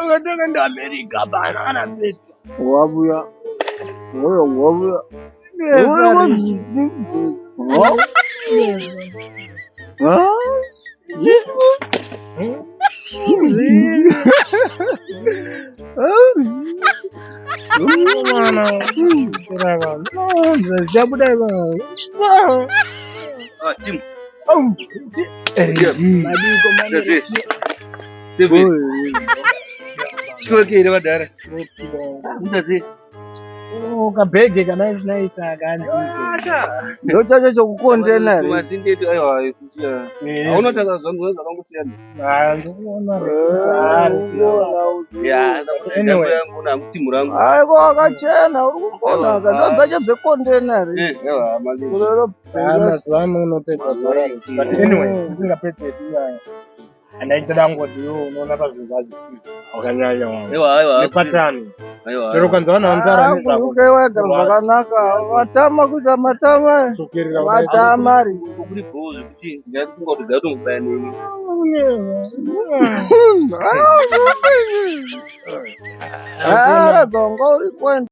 Unataka ndo Amerika bana, ana pesa. Wabuya. Wewe wabuya. Tim. Chukua badara. Kabhege kana zinaita gani? Ndio chacho chokukondena ri. Matsindetu aiwa ekutia. Aunotaka zvangu zvakangosiyana. Ndikuona. Ya, anyway yangu na mtimu rangu. Hayi akachena uri kuona ka ndo dzacho dzekondena ri. Ewa mali. Kulero Zvamu unopedza bhora. But anyway, ndingapedze iya. Anaita ngoti yo unoona pazvizazi. Wakanyanya wangu. Ewa. Nepatani. Aiwa. Pero kanzana anzara nezvako. ukaiwa zvakanaka vatama kuita matama vatama ri Kuri bhozi kuti ngatingoti gatongotsaya nini. dzonga uri kwenda